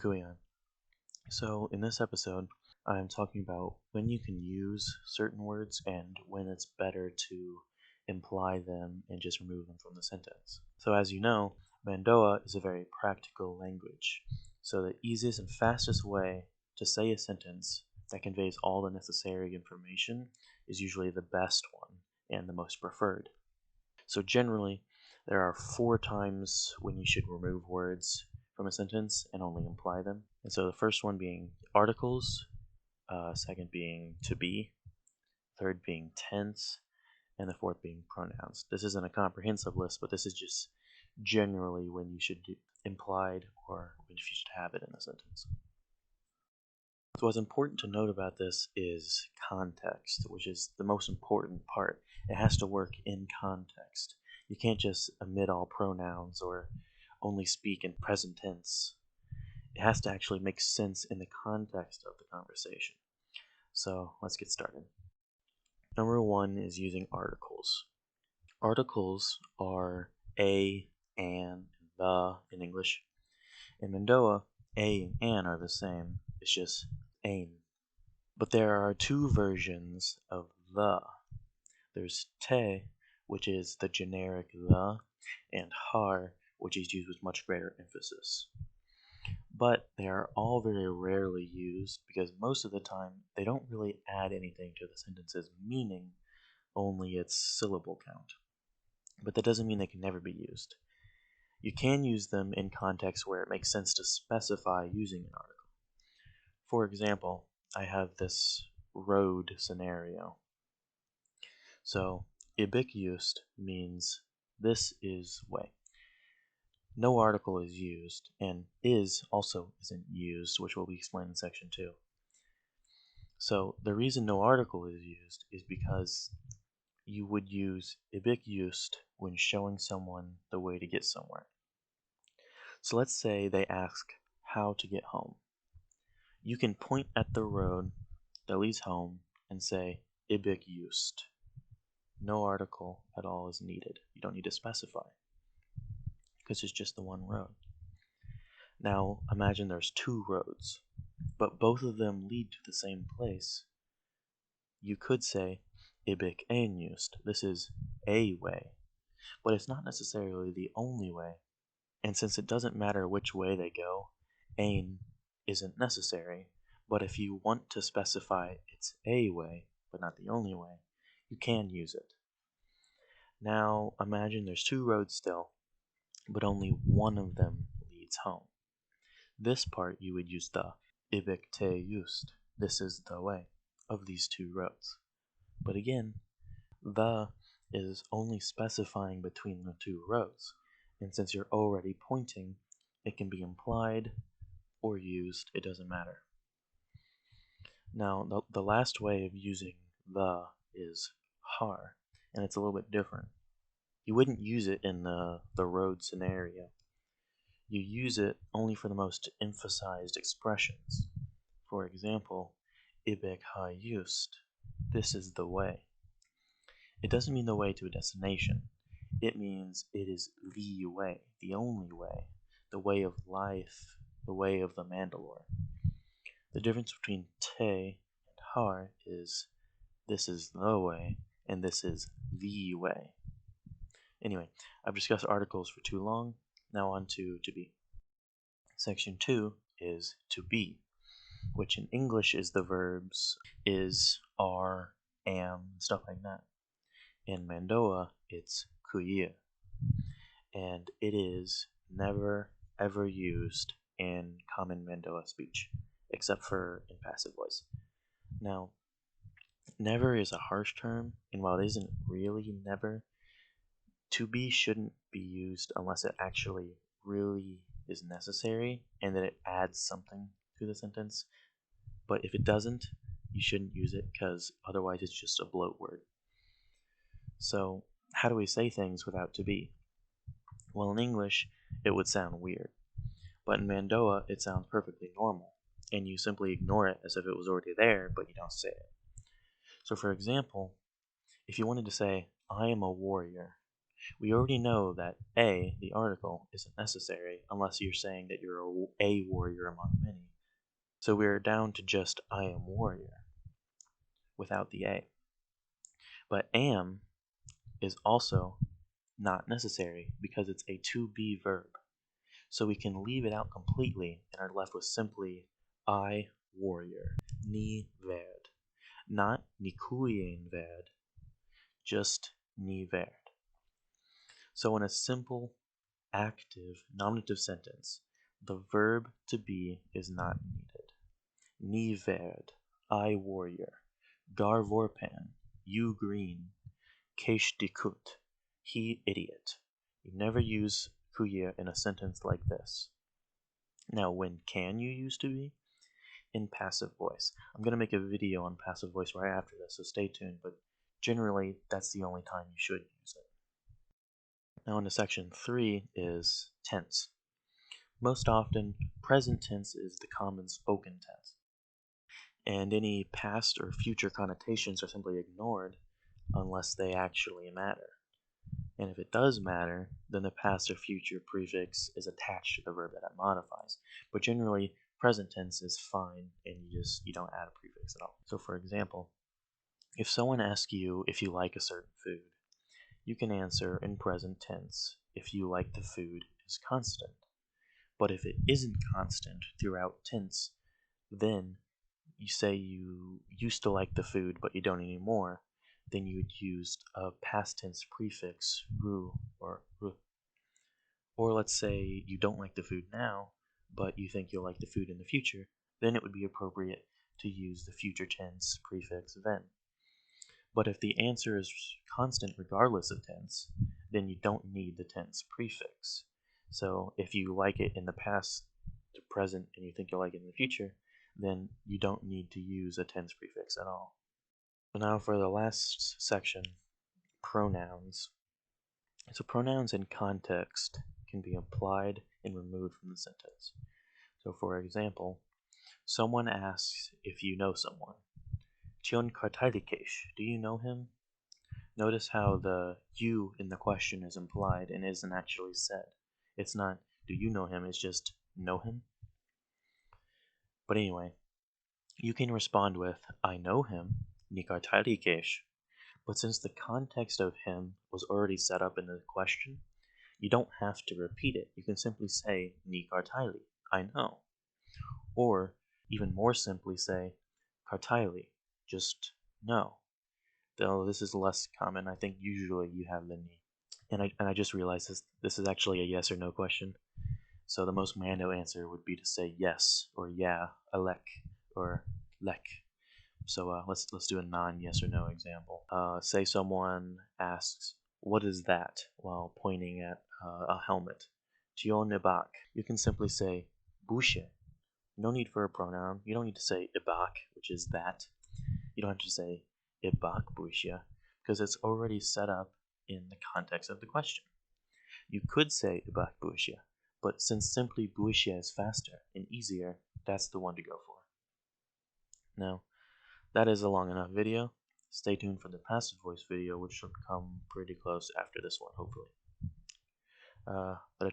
Kuyan. So, in this episode, I'm talking about when you can use certain words and when it's better to imply them and just remove them from the sentence. So, as you know, Mando'a is a very practical language. So, the easiest and fastest way to say a sentence that conveys all the necessary information is usually the best one and the most preferred. So, generally, there are 4 times when you should remove words from a sentence and only imply them. And so the first one being articles, second being to be, third being tense, and the fourth being pronouns. This isn't a comprehensive list, but this is just generally when you should do implied or when you should have it in a sentence. So what's important to note about this is context, which is the most important part. It has to work in context. You can't just omit all pronouns or only speak in present tense. It has to actually make sense in the context of the conversation. So let's get started. Number 1 is using articles. Articles are a, an, and the in English. In Mando'a, a and an are the same. It's just ain. But there are 2 versions of the. There's te, which is the generic the, and har, which is used with much greater emphasis. But they are all very rarely used because most of the time they don't really add anything to the sentence's meaning, only its syllable count. But that doesn't mean they can never be used. You can use them in contexts where it makes sense to specify using an article. For example, I have this road scenario. So, ubiquitous means this is way. No article is used, and is also isn't used, which will be explained in section 2. So the reason no article is used is because you would use ubiquitous when showing someone the way to get somewhere. So let's say they ask how to get home. You can point at the road that leads home and say ubiquitous. No article at all is needed. You don't need to specify because it's just the one road. Now imagine there's 2 roads, but both of them lead to the same place. You could say ubiquitous. This is a way, but it's not necessarily the only way. And since it doesn't matter which way they go, ain isn't necessary. But if you want to specify it's a way, but not the only way, you can use it. Now imagine there's 2 roads still, but only one of them leads home. This part you would use the ubiquitous. This is the way of these 2 roads. But again, the is only specifying between the 2 roads, and since you're already pointing, it can be implied or used, it doesn't matter. Now, the last way of using the is har, and it's a little bit different. You wouldn't use it in the road scenario. You use it only for the most emphasized expressions. For example, ubiquitous. This is the way. It doesn't mean the way to a destination. It means it is the way, the only way, the way of life, the way of the Mandalore. The difference between te and har is this is the way and this is the way. Anyway, I've discussed articles for too long. Now on to be. Section 2 is to be, which in English is the verbs is, are, am, stuff like that. In Mando'a, it's kuya, and it is never ever used in common Mando'a speech, except for in passive voice. Now, never is a harsh term, and while it isn't really never, to be shouldn't be used unless it actually really is necessary and that it adds something to the sentence. But if it doesn't, you shouldn't use it because otherwise it's just a bloat word. So, how do we say things without to be? Well, in English, it would sound weird. But in Mando'a, it sounds perfectly normal, and you simply ignore it as if it was already there, but you don't say it. So, for example, if you wanted to say, I am a warrior, We already know that a, the article, isn't necessary unless you're saying that you're a warrior among many. So we're down to just I am warrior without the a. But am is also not necessary because it's a to be verb. So we can leave it out completely and are left with simply I warrior, ni verd. Not ni kuyen verd, just ni verd. So in a simple active nominative sentence, the verb to be is not needed. Ni verd, I warrior, gar vorpan, you green, kesh dikut, he idiot. You never use kuya in a sentence like this. Now, when can you use to be? In passive voice. I'm going to make a video on passive voice right after this, so stay tuned, but generally that's the only time you should use it. Now into section 3 is tense. Most often, present tense is the common spoken tense, and any past or future connotations are simply ignored unless they actually matter. And if it does matter, then the past or future prefix is attached to the verb that it modifies. But generally, present tense is fine, and you don't add a prefix at all. So for example, if someone asks you if you like a certain food, you can answer in present tense if you like the food is constant. But if it isn't constant throughout tense, then you say you used to like the food but you don't anymore, then you would use a past tense prefix, ru or ru. Or let's say you don't like the food now, but you think you'll like the food in the future, then it would be appropriate to use the future tense prefix ven. But if the answer is constant regardless of tense, then you don't need the tense prefix. So if you like it in the past to present and you think you'll like it in the future, then you don't need to use a tense prefix at all. So now for the last section, pronouns. So pronouns in context can be implied and removed from the sentence. So for example, someone asks if you know someone. Chion Kartailikesh, do you know him? Notice how the you in the question is implied and isn't actually said. It's not, do you know him? It's just, know him? But anyway, you can respond with, I know him, Nikartailikesh. But since the context of him was already set up in the question, you don't have to repeat it. You can simply say, Nikartaili, I know. Or, even more simply say, Kartaili, just know. Though this is less common, I think usually you have the ni. And I just realized this is actually a yes or no question. So the most Mando answer would be to say yes or yeah, alek or lek. So let's do a non-yes or no example. Say someone asks, "What is that?" while pointing at a helmet. Tionebak. You can simply say bushe. No need for a pronoun. You don't need to say ibak, which is that. You don't have to say ibak bushe because it's already set up in the context of the question. You could say ibak bushe, but since simply bushe is faster and easier, that's the one to go for. Now, that is a long enough video. Stay tuned for the passive voice video, which should come pretty close after this one, hopefully. But